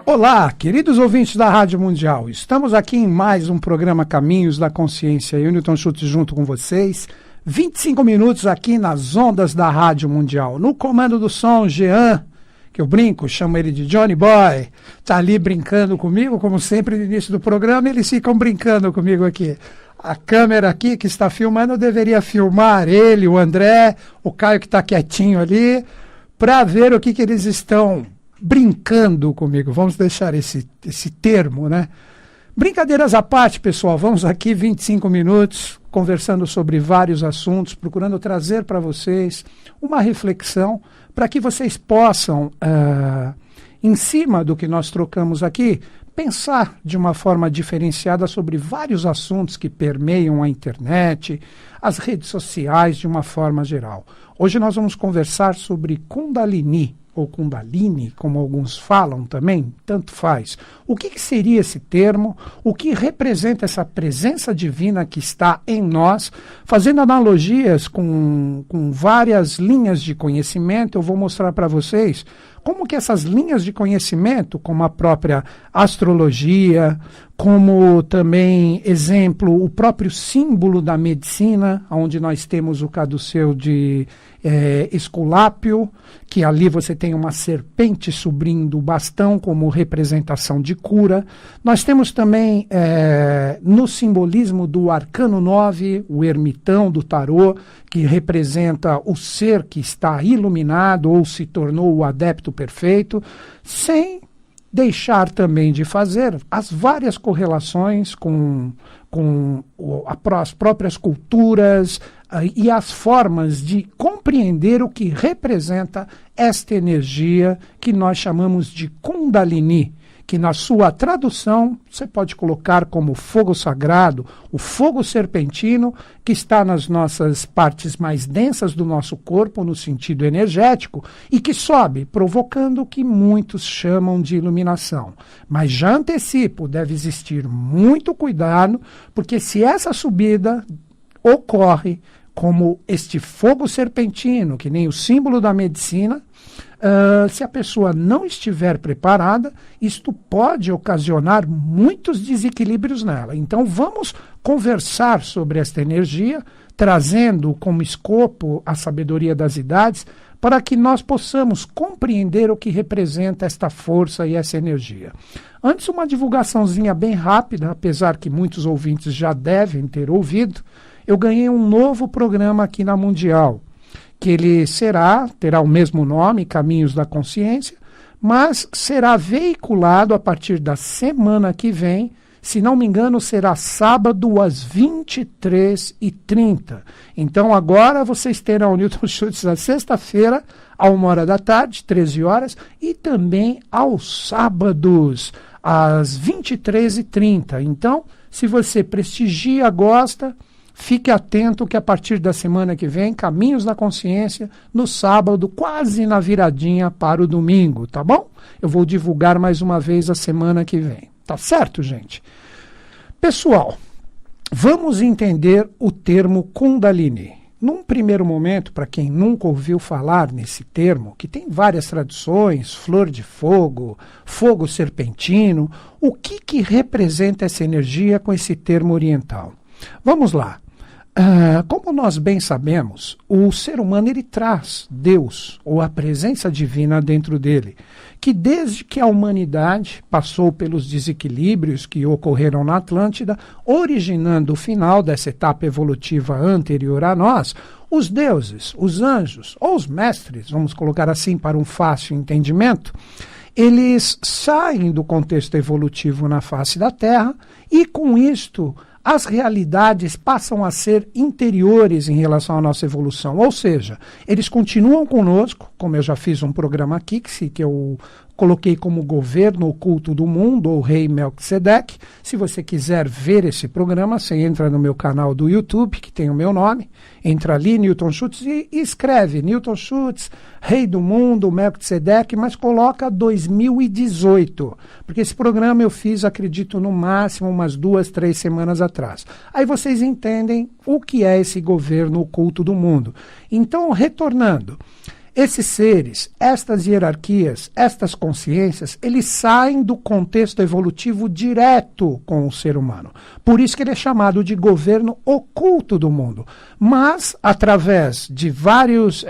Olá, queridos ouvintes da Rádio Mundial. Estamos aqui em mais um programa Caminhos da Consciência. Eu, Newton Schultz, junto com vocês. 25 minutos aqui nas ondas da Rádio Mundial. No comando do som, Jean, que eu brinco, chamo ele de Johnny Boy. Tá ali brincando comigo, como sempre no início do programa, eles ficam brincando comigo aqui. A câmera aqui que está filmando, eu deveria filmar ele, o André, o Caio que está quietinho ali, para ver o que eles estão brincando comigo. Vamos deixar esse termo, né? Brincadeiras à parte, pessoal, vamos aqui 25 minutos conversando sobre vários assuntos, procurando trazer para vocês uma reflexão para que vocês possam, em cima do que nós trocamos aqui, pensar de uma forma diferenciada sobre vários assuntos que permeiam a internet, as redes sociais de uma forma geral. Hoje nós vamos conversar sobre Kundalini, ou Kundalini, como alguns falam também, tanto faz. O que seria esse termo? O que representa essa presença divina que está em nós? Fazendo analogias com várias linhas de conhecimento, eu vou mostrar para vocês como que essas linhas de conhecimento, como a própria astrologia, como também, exemplo, o próprio símbolo da medicina, onde nós temos o caduceu de Esculápio, que ali você tem uma serpente subindo o bastão como representação de cura. Nós temos também, no simbolismo do Arcano 9, o ermitão do tarô, que representa o ser que está iluminado ou se tornou o adepto perfeito, sem deixar também de fazer as várias correlações com as próprias culturas e as formas de compreender o que representa esta energia que nós chamamos de Kundalini, que na sua tradução você pode colocar como fogo sagrado, o fogo serpentino, que está nas nossas partes mais densas do nosso corpo, no sentido energético, e que sobe, provocando o que muitos chamam de iluminação. Mas já antecipo, deve existir muito cuidado, porque se essa subida ocorre como este fogo serpentino, que nem o símbolo da medicina, se a pessoa não estiver preparada, isto pode ocasionar muitos desequilíbrios nela. Então vamos conversar sobre esta energia, trazendo como escopo a sabedoria das idades, para que nós possamos compreender o que representa esta força e essa energia. Antes, uma divulgaçãozinha bem rápida, apesar que muitos ouvintes já devem ter ouvido, eu ganhei um novo programa aqui na Mundial, que ele terá o mesmo nome, Caminhos da Consciência, mas será veiculado a partir da semana que vem. Se não me engano, será sábado às 23h30. Então agora vocês terão o Newton Schultz na sexta-feira, à 13h, 13 horas, e também aos sábados, às 23h30. Então, se você prestigia, gosta, fique atento que a partir da semana que vem, Caminhos da Consciência, no sábado, quase na viradinha para o domingo, tá bom? Eu vou divulgar mais uma vez a semana que vem. Tá certo, gente? Pessoal, vamos entender o termo Kundalini. Num primeiro momento, para quem nunca ouviu falar nesse termo, que tem várias traduções, flor de fogo, fogo serpentino, o que representa essa energia com esse termo oriental? Vamos lá. Como nós bem sabemos, o ser humano ele traz Deus, ou a presença divina dentro dele, que desde que a humanidade passou pelos desequilíbrios que ocorreram na Atlântida, originando o final dessa etapa evolutiva anterior a nós, os deuses, os anjos, ou os mestres, vamos colocar assim para um fácil entendimento, eles saem do contexto evolutivo na face da Terra e com isto as realidades passam a ser interiores em relação à nossa evolução, ou seja, eles continuam conosco, como eu já fiz um programa aqui, que eu coloquei como governo oculto do mundo, ou rei Melquisedeque. Se você quiser ver esse programa, você entra no meu canal do YouTube, que tem o meu nome, entra ali, Newton Schultz, e escreve Newton Schultz, rei do mundo, Melquisedeque, mas coloca 2018, porque esse programa eu fiz, acredito, no máximo umas 2, 3 semanas atrás. Aí vocês entendem o que é esse governo oculto do mundo. Então, retornando, Esses seres, estas hierarquias, estas consciências, eles saem do contexto evolutivo direto com o ser humano. Por isso que ele é chamado de governo oculto do mundo. Mas, através de vários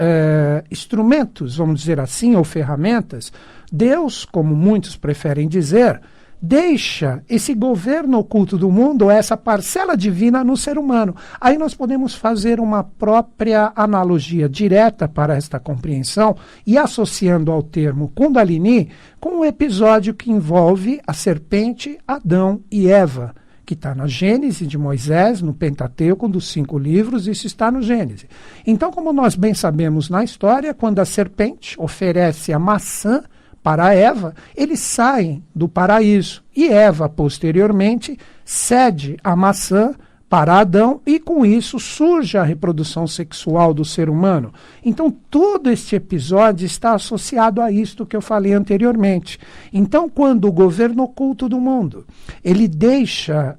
instrumentos, vamos dizer assim, ou ferramentas, Deus, como muitos preferem dizer, deixa esse governo oculto do mundo, essa parcela divina no ser humano. Aí nós podemos fazer uma própria analogia direta para esta compreensão e associando ao termo Kundalini com um episódio que envolve a serpente, Adão e Eva, que está na Gênese de Moisés, no Pentateuco, dos 5 livros, isso está no Gênese. Então, como nós bem sabemos na história, quando a serpente oferece a maçã para Eva, eles saem do paraíso. E Eva, posteriormente, cede a maçã para Adão e, com isso, surge a reprodução sexual do ser humano. Então, todo este episódio está associado a isto que eu falei anteriormente. Então, quando o governo oculto do mundo, ele deixa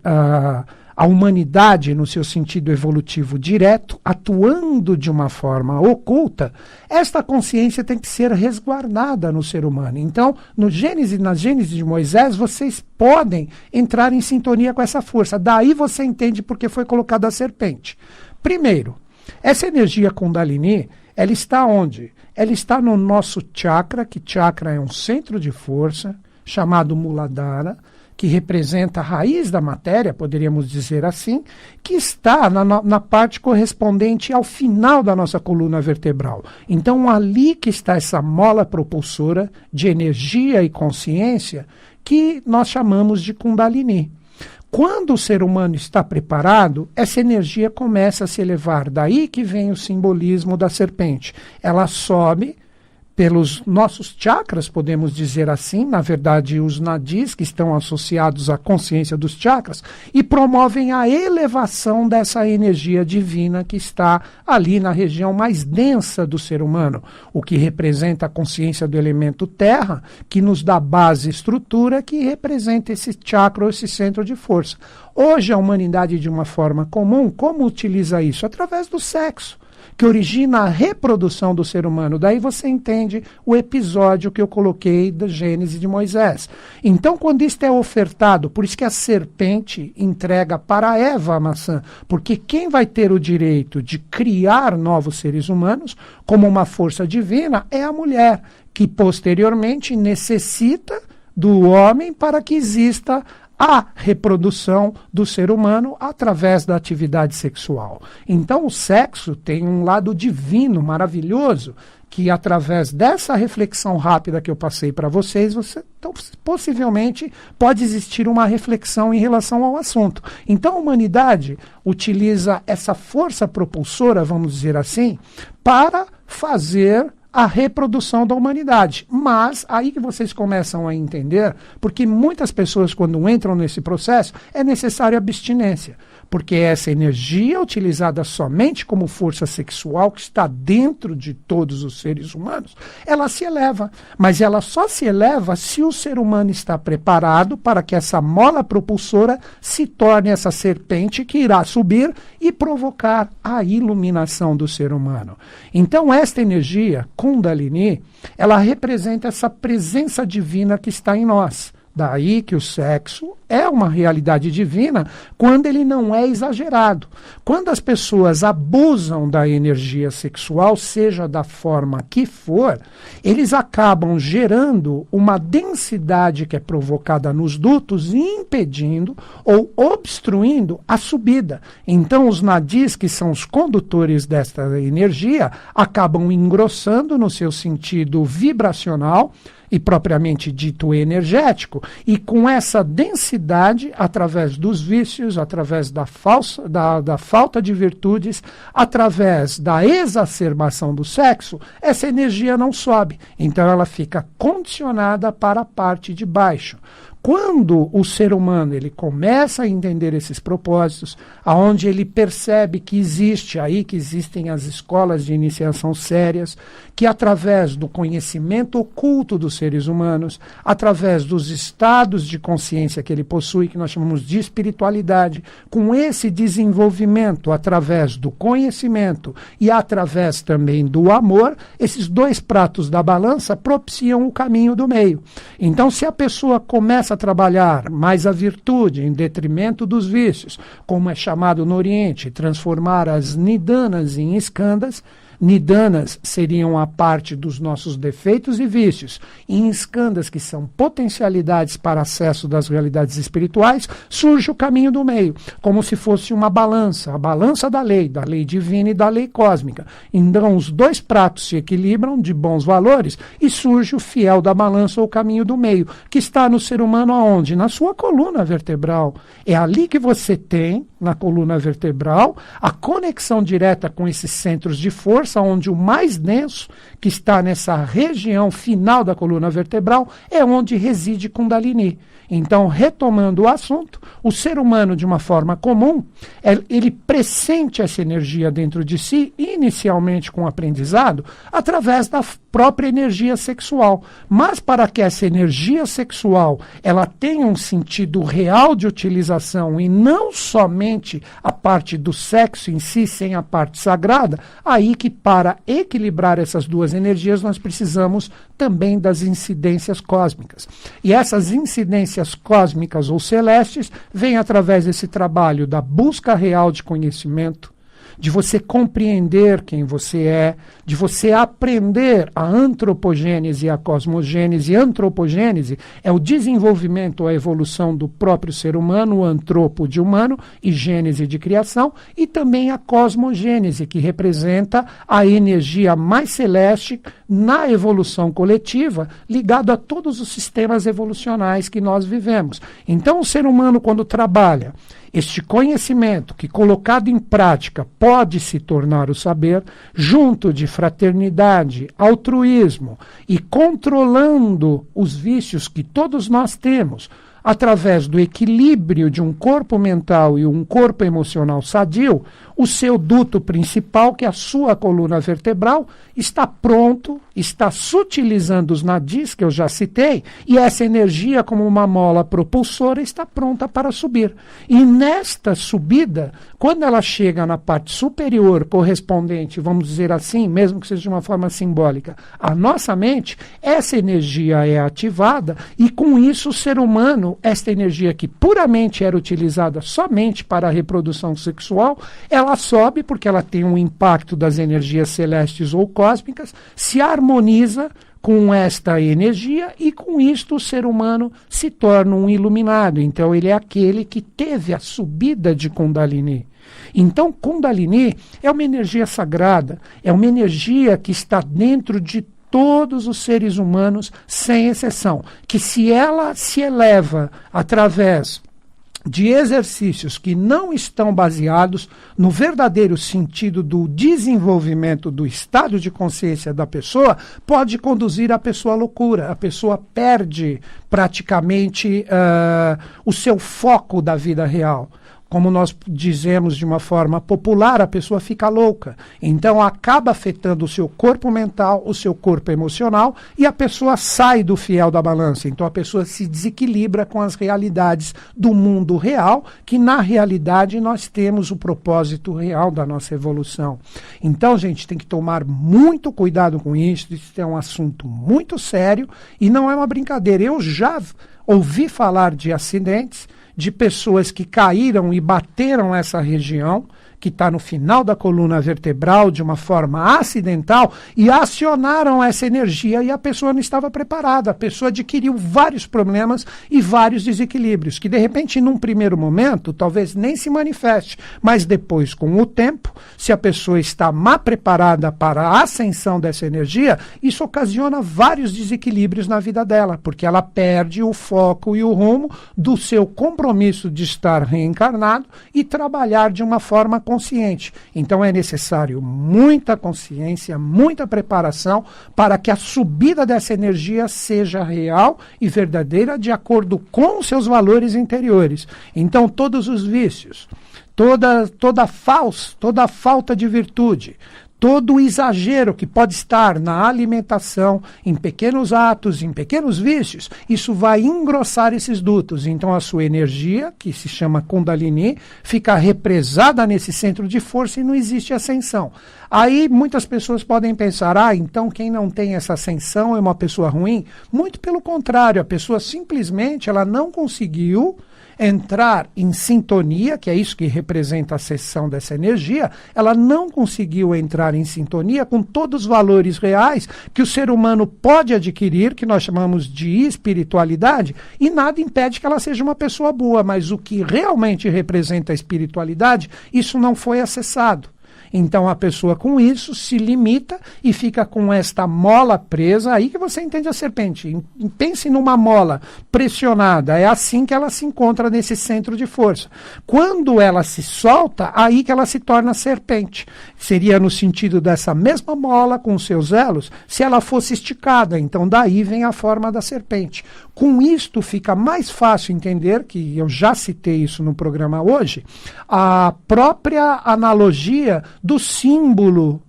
a humanidade, no seu sentido evolutivo direto, atuando de uma forma oculta, esta consciência tem que ser resguardada no ser humano. Então, na Gênese de Moisés, vocês podem entrar em sintonia com essa força. Daí você entende por que foi colocada a serpente. Primeiro, essa energia Kundalini, ela está onde? Ela está no nosso chakra, que chakra é um centro de força, chamado Muladhara, que representa a raiz da matéria, poderíamos dizer assim, que está na parte correspondente ao final da nossa coluna vertebral. Então, ali que está essa mola propulsora de energia e consciência que nós chamamos de Kundalini. Quando o ser humano está preparado, essa energia começa a se elevar. Daí que vem o simbolismo da serpente. Ela sobe pelos nossos chakras, podemos dizer assim, na verdade os nadis que estão associados à consciência dos chakras, e promovem a elevação dessa energia divina que está ali na região mais densa do ser humano, o que representa a consciência do elemento terra, que nos dá base e estrutura, que representa esse chakra ou esse centro de força. Hoje a humanidade, de uma forma comum, como utiliza isso? Através do sexo, que origina a reprodução do ser humano. Daí você entende o episódio que eu coloquei da Gênese de Moisés. Então, quando isto é ofertado, por isso que a serpente entrega para Eva a maçã, porque quem vai ter o direito de criar novos seres humanos, como uma força divina, é a mulher, que posteriormente necessita do homem para que exista a reprodução do ser humano através da atividade sexual. Então o sexo tem um lado divino, maravilhoso, que através dessa reflexão rápida que eu passei para vocês, então, possivelmente pode existir uma reflexão em relação ao assunto. Então a humanidade utiliza essa força propulsora, vamos dizer assim, para fazer a reprodução da humanidade. Mas aí que vocês começam a entender, porque muitas pessoas, quando entram nesse processo, é necessária abstinência, porque essa energia utilizada somente como força sexual, que está dentro de todos os seres humanos, ela se eleva, mas ela só se eleva se o ser humano está preparado para que essa mola propulsora se torne essa serpente que irá subir e provocar a iluminação do ser humano. Então esta energia Kundalini, ela representa essa presença divina que está em nós. Daí que o sexo é uma realidade divina quando ele não é exagerado. Quando as pessoas abusam da energia sexual, seja da forma que for, eles acabam gerando uma densidade que é provocada nos dutos, impedindo ou obstruindo a subida. Então os nadis, que são os condutores desta energia, acabam engrossando no seu sentido vibracional, e propriamente dito energético, e com essa densidade, através dos vícios, através da falta de virtudes, através da exacerbação do sexo, essa energia não sobe. Então ela fica condicionada para a parte de baixo. quando o ser humano ele começa a entender esses propósitos, aonde ele percebe que existem as escolas de iniciação sérias, que através do conhecimento oculto dos seres humanos, através dos estados de consciência que ele possui, que nós chamamos de espiritualidade, com esse desenvolvimento através do conhecimento e através também do amor, esses dois pratos da balança propiciam o caminho do meio. Então, se a pessoa começa a trabalhar mais a virtude em detrimento dos vícios, como é chamado no Oriente, transformar as nidanas em skandhas. Nidanas seriam a parte dos nossos defeitos e vícios, e em skandhas, que são potencialidades para acesso das realidades espirituais, surge o caminho do meio, como se fosse uma balança, a balança da lei divina e da lei cósmica. Então os dois pratos se equilibram de bons valores e surge o fiel da balança ou o caminho do meio, que está no ser humano aonde? Na sua coluna vertebral. É ali que você tem, na coluna vertebral, a conexão direta com esses centros de força, onde o mais denso, que está nessa região final da coluna vertebral, é onde reside Kundalini. Então, retomando o assunto, o ser humano, de uma forma comum, ele pressente essa energia dentro de si, inicialmente com o aprendizado, através da própria energia sexual. Mas para que essa energia sexual ela tenha um sentido real de utilização e não somente a parte do sexo em si, sem a parte sagrada, aí que para equilibrar essas duas energias nós precisamos também das incidências cósmicas. E essas incidências cósmicas ou celestes vêm através desse trabalho da busca real de conhecimento, de você compreender quem você é, de você aprender a antropogênese e a cosmogênese. Antropogênese é o desenvolvimento, a evolução do próprio ser humano, o antropo de humano e gênese de criação, e também a cosmogênese, que representa a energia mais celeste na evolução coletiva, ligado a todos os sistemas evolucionais que nós vivemos. Então o ser humano, quando trabalha este conhecimento, que colocado em prática pode se tornar o saber, junto de fraternidade, altruísmo e controlando os vícios que todos nós temos, através do equilíbrio de um corpo mental e um corpo emocional sadio, o seu duto principal, que é a sua coluna vertebral, está pronto, está sutilizando os nadis, que eu já citei, e essa energia, como uma mola propulsora, está pronta para subir. E nesta subida, quando ela chega na parte superior, correspondente, vamos dizer assim, mesmo que seja de uma forma simbólica, à nossa mente, essa energia é ativada, e com isso o ser humano, esta energia que puramente era utilizada somente para a reprodução sexual, ela sobe porque ela tem um impacto das energias celestes ou cósmicas, se harmoniza com esta energia e com isto o ser humano se torna um iluminado. Então ele é aquele que teve a subida de Kundalini. Então Kundalini é uma energia sagrada, é uma energia que está dentro de todos os seres humanos, sem exceção, que se ela se eleva através de exercícios que não estão baseados no verdadeiro sentido do desenvolvimento do estado de consciência da pessoa, pode conduzir a pessoa à loucura. A pessoa perde praticamente o seu foco da vida real. Como nós dizemos de uma forma popular, a pessoa fica louca. Então acaba afetando o seu corpo mental, o seu corpo emocional, e a pessoa sai do fiel da balança. Então a pessoa se desequilibra com as realidades do mundo real, que na realidade nós temos o propósito real da nossa evolução. Então, gente, tem que tomar muito cuidado com isso. Isso é um assunto muito sério e não é uma brincadeira. Eu já ouvi falar de acidentes, de pessoas que caíram e bateram essa região, que está no final da coluna vertebral de uma forma acidental, e acionaram essa energia e a pessoa não estava preparada. A pessoa adquiriu vários problemas e vários desequilíbrios, que de repente, num primeiro momento, talvez nem se manifeste, mas depois, com o tempo, se a pessoa está mal preparada para a ascensão dessa energia, isso ocasiona vários desequilíbrios na vida dela, porque ela perde o foco e o rumo do seu compromisso de estar reencarnado e trabalhar de uma forma consciente. Então é necessário muita consciência, muita preparação para que a subida dessa energia seja real e verdadeira de acordo com os seus valores interiores. Então todos os vícios, toda falta de virtude, todo o exagero que pode estar na alimentação, em pequenos atos, em pequenos vícios, isso vai engrossar esses dutos. Então a sua energia, que se chama Kundalini, fica represada nesse centro de força e não existe ascensão. Aí muitas pessoas podem pensar, então quem não tem essa ascensão é uma pessoa ruim? Muito pelo contrário, a pessoa simplesmente ela não conseguiu entrar em sintonia, que é isso que representa a seção dessa energia, ela não conseguiu entrar em sintonia com todos os valores reais que o ser humano pode adquirir, que nós chamamos de espiritualidade, e nada impede que ela seja uma pessoa boa, mas o que realmente representa a espiritualidade, isso não foi acessado. Então a pessoa com isso se limita e fica com esta mola presa, aí que você entende a serpente. Pense numa mola pressionada, é assim que ela se encontra nesse centro de força. Quando ela se solta, aí que ela se torna serpente. Seria no sentido dessa mesma mola com seus elos, se ela fosse esticada, então daí vem a forma da serpente. Com isto fica mais fácil entender, que eu já citei isso no programa hoje, a própria analogia do símbolo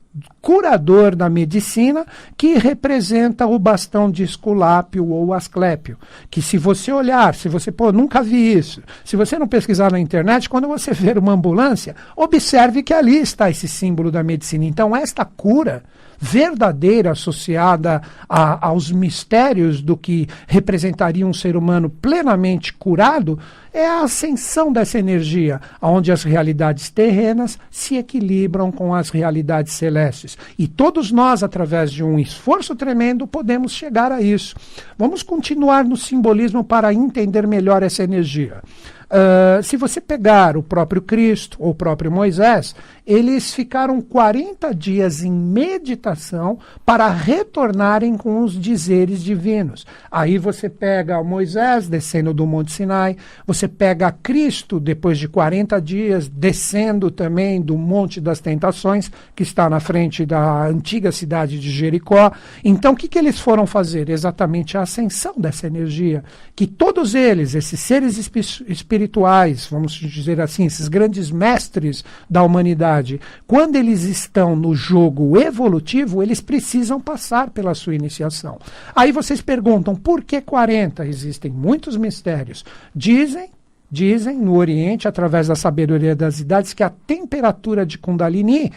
curador da medicina que representa o bastão de Esculápio ou Asclépio, que se você olhar, nunca vi isso, se você não pesquisar na internet, quando você ver uma ambulância, observe que ali está esse símbolo da medicina. Então esta cura verdadeira associada aos mistérios do que representaria um ser humano plenamente curado é a ascensão dessa energia, onde as realidades terrenas se equilibram com as realidades celestes. E todos nós, através de um esforço tremendo, podemos chegar a isso. Vamos continuar no simbolismo para entender melhor essa energia. Se você pegar o próprio Cristo ou o próprio Moisés, eles ficaram 40 dias em meditação para retornarem com os dizeres divinos. Aí você pega Moisés descendo do Monte Sinai, você pega Cristo depois de 40 dias descendo também do Monte das Tentações, que está na frente da antiga cidade de Jericó. Então o que eles foram fazer? Exatamente a ascensão dessa energia, que todos eles, esses seres espirituais, vamos dizer assim, esses grandes mestres da humanidade, quando eles estão no jogo evolutivo, eles precisam passar pela sua iniciação. Aí vocês perguntam, por que 40? Existem muitos mistérios. Dizem no Oriente, através da sabedoria das idades, que a temperatura de Kundalini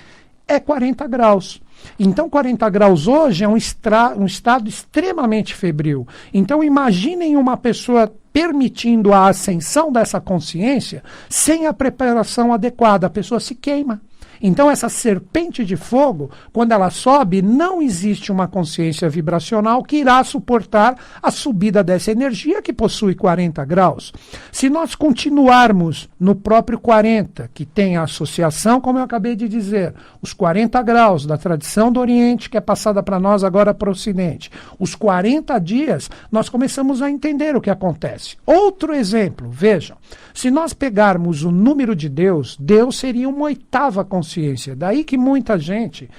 é 40 graus. Então 40 graus hoje é um estado extremamente febril. Então imaginem uma pessoa permitindo a ascensão dessa consciência sem a preparação adequada, a pessoa se queima. Então essa serpente de fogo, quando ela sobe, não existe uma consciência vibracional que irá suportar a subida dessa energia que possui 40 graus. Se nós continuarmos no próprio 40, que tem a associação, como eu acabei de dizer, os 40 graus da tradição do Oriente, que é passada para nós agora para o Ocidente, os 40 dias, nós começamos a entender o que acontece. Outro exemplo, vejam, se nós pegarmos o número de Deus, Deus seria uma oitava consciência. Daí que muita gente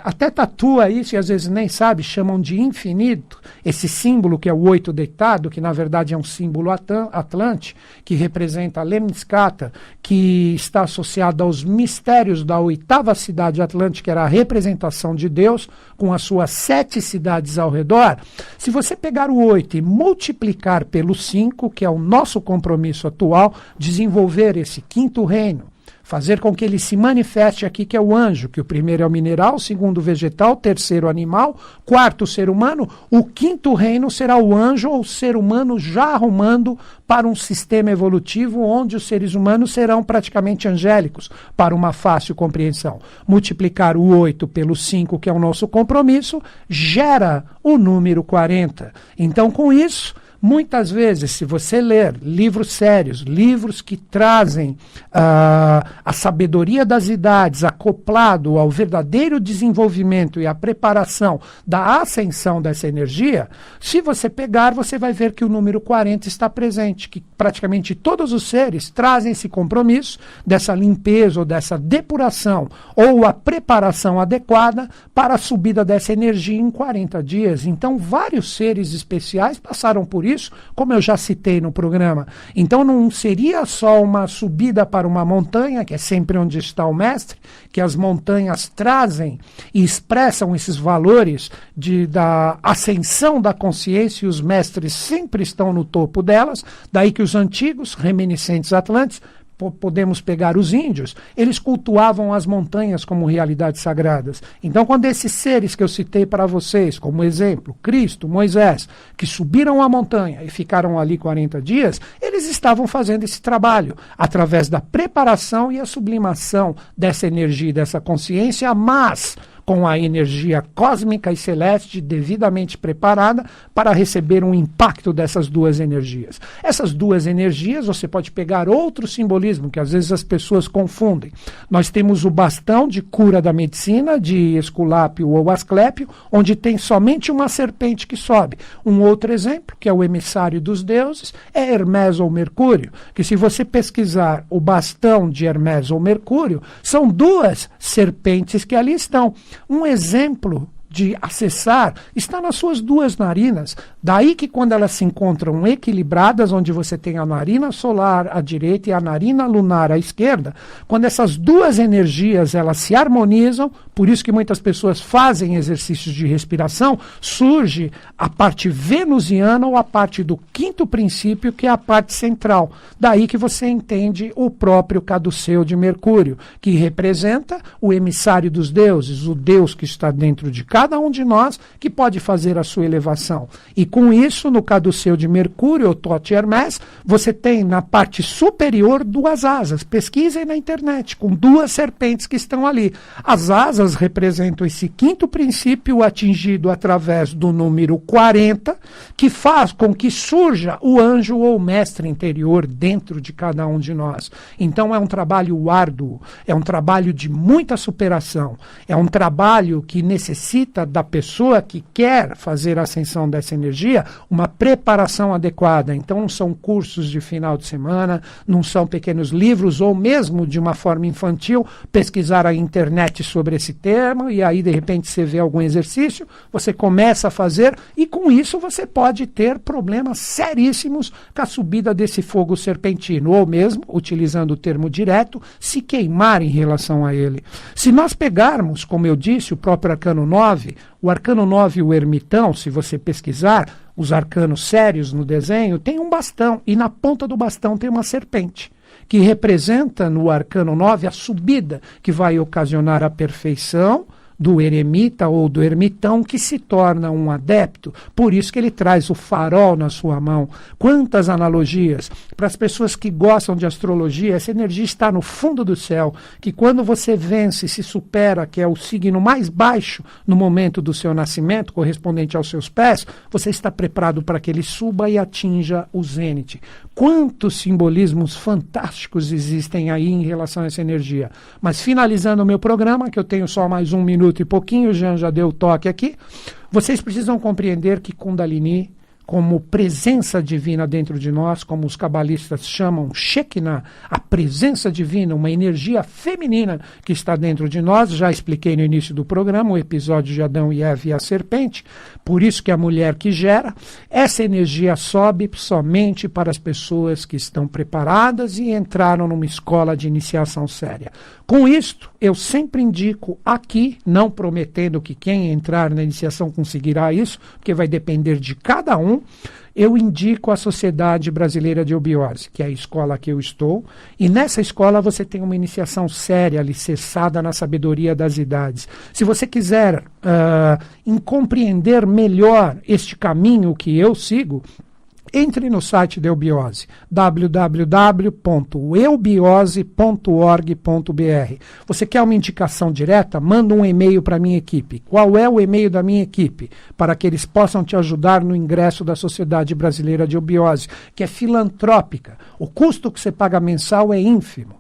até tatua isso e às vezes nem sabe, chamam de infinito, esse símbolo que é o 8 deitado, que na verdade é um símbolo atlante, que representa a Lemniscata, que está associado aos mistérios da oitava cidade atlântica, que era a representação de Deus, com as suas 7 cidades ao redor. Se você pegar o 8 e multiplicar pelo 5, que é o nosso compromisso atual, desenvolver esse quinto reino, fazer com que ele se manifeste aqui, que é o anjo, que o primeiro é o mineral, o segundo o vegetal, o terceiro o animal, quarto o ser humano, o quinto reino será o anjo ou o ser humano já arrumando para um sistema evolutivo onde os seres humanos serão praticamente angélicos, para uma fácil compreensão. Multiplicar o 8 pelo 5, que é o nosso compromisso, gera o número 40. Então, com isso, Muitas vezes, se você ler livros sérios, livros que trazem a sabedoria das idades acoplado ao verdadeiro desenvolvimento e à preparação da ascensão dessa energia, se você pegar, você vai ver que o número 40 está presente, que praticamente todos os seres trazem esse compromisso dessa limpeza ou dessa depuração ou a preparação adequada para a subida dessa energia em 40 dias. Então, vários seres especiais passaram por isso, como eu já citei no programa. Então, não seria só uma subida para uma montanha, que é sempre onde está o mestre, que as montanhas trazem e expressam esses valores da ascensão da consciência, e os mestres sempre estão no topo delas, daí que os antigos, reminiscentes atlantes, podemos pegar os índios, eles cultuavam as montanhas como realidades sagradas. Então, quando esses seres que eu citei para vocês, como exemplo, Cristo, Moisés, que subiram a montanha e ficaram ali 40 dias, eles estavam fazendo esse trabalho através da preparação e a sublimação dessa energia e dessa consciência, mas com a energia cósmica e celeste devidamente preparada para receber um impacto dessas duas energias. Essas duas energias, você pode pegar outro simbolismo, que às vezes as pessoas confundem. Nós temos o bastão de cura da medicina, de Esculápio ou Asclépio, onde tem somente uma serpente que sobe. Um outro exemplo, que é o emissário dos deuses, é Hermes ou Mercúrio, que se você pesquisar o bastão de Hermes ou Mercúrio, são duas serpentes que ali estão. Um exemplo de acessar está nas suas duas narinas. Daí que quando elas se encontram equilibradas, onde você tem a narina solar à direita e a narina lunar à esquerda, quando essas duas energias elas se harmonizam, por isso que muitas pessoas fazem exercícios de respiração, surge a parte venusiana ou a parte do quinto princípio, que é a parte central. Daí que você entende o próprio caduceu de Mercúrio, que representa o emissário dos deuses, o Deus que está dentro de cada um de nós, que pode fazer a sua elevação. E com isso, no caduceu de Mercúrio, ou Tote Hermes, você tem na parte superior duas asas. Pesquisem na internet, com duas serpentes que estão ali. As asas representam esse quinto princípio atingido através do número 40, que faz com que surja o anjo ou o mestre interior dentro de cada um de nós. Então é um trabalho árduo, é um trabalho de muita superação, é um trabalho que necessita da pessoa que quer fazer a ascensão dessa energia, uma preparação adequada. Então não são cursos de final de semana, não são pequenos livros, ou mesmo de uma forma infantil, pesquisar a internet sobre esse tema, e aí de repente você vê algum exercício, você começa a fazer, e com isso você pode ter problemas seríssimos com a subida desse fogo serpentino, ou mesmo, utilizando o termo direto, se queimar em relação a ele. Se nós pegarmos, como eu disse, o próprio Arcano 9, o Arcano 9 e o Ermitão, se você pesquisar, os arcanos sérios no desenho, tem um bastão, e na ponta do bastão tem uma serpente, que representa no Arcano 9 a subida que vai ocasionar a perfeição do eremita ou do ermitão, que se torna um adepto. Por isso que ele traz o farol na sua mão. Quantas analogias! Para as pessoas que gostam de astrologia, essa energia está no fundo do céu, que quando você vence e se supera, que é o signo mais baixo no momento do seu nascimento, correspondente aos seus pés, você está preparado para que ele suba e atinja o zênite. Quantos simbolismos fantásticos existem aí em relação a essa energia. Mas finalizando o meu programa, que eu tenho só mais 1 minuto e pouquinho, o Jean já deu o toque aqui, vocês precisam compreender que Kundalini, como presença divina dentro de nós, como os cabalistas chamam Shekinah, a presença divina, uma energia feminina que está dentro de nós. Já expliquei no início do programa o episódio de Adão e Eva e a serpente, por isso que a mulher que gera, essa energia sobe somente para as pessoas que estão preparadas e entraram numa escola de iniciação séria. Com isto, eu sempre indico aqui, não prometendo que quem entrar na iniciação conseguirá isso, porque vai depender de cada um, eu indico a Sociedade Brasileira de Eubiose, que é a escola que eu estou, e nessa escola você tem uma iniciação séria, alicerçada na sabedoria das idades. Se você quiser compreender melhor este caminho que eu sigo, Entre no site da Eubiose, www.eubiose.org.br. Você quer uma indicação direta? Manda um e-mail para a minha equipe. Qual é o e-mail da minha equipe? Para que eles possam te ajudar no ingresso da Sociedade Brasileira de Eubiose, que é filantrópica. O custo que você paga mensal é ínfimo.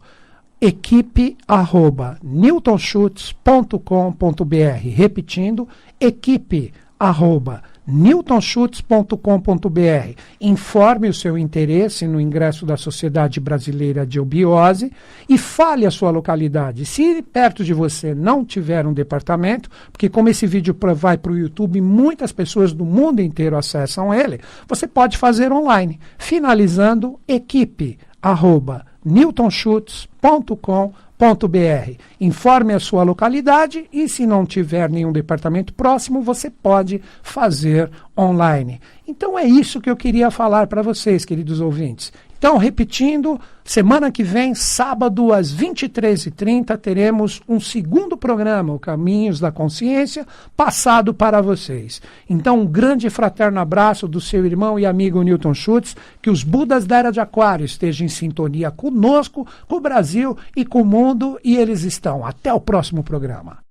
equipe@newtonschutz.com.br. Repetindo, equipe@newtonschutz.com.br. Informe o seu interesse no ingresso da Sociedade Brasileira de Eubiose e fale a sua localidade. Se perto de você não tiver um departamento, porque como esse vídeo vai para o YouTube, muitas pessoas do mundo inteiro acessam ele, você pode fazer online, finalizando equipe@newtonschutz.com.br. Informe a sua localidade e, se não tiver nenhum departamento próximo, você pode fazer online. Então é isso que eu queria falar para vocês, queridos ouvintes. Então, repetindo, semana que vem, sábado, às 23h30, teremos um segundo programa, o Caminhos da Consciência, passado para vocês. Então, um grande e fraterno abraço do seu irmão e amigo Newton Schutz, que os Budas da Era de Aquário estejam em sintonia conosco, com o Brasil e com o mundo, e eles estão. Até o próximo programa.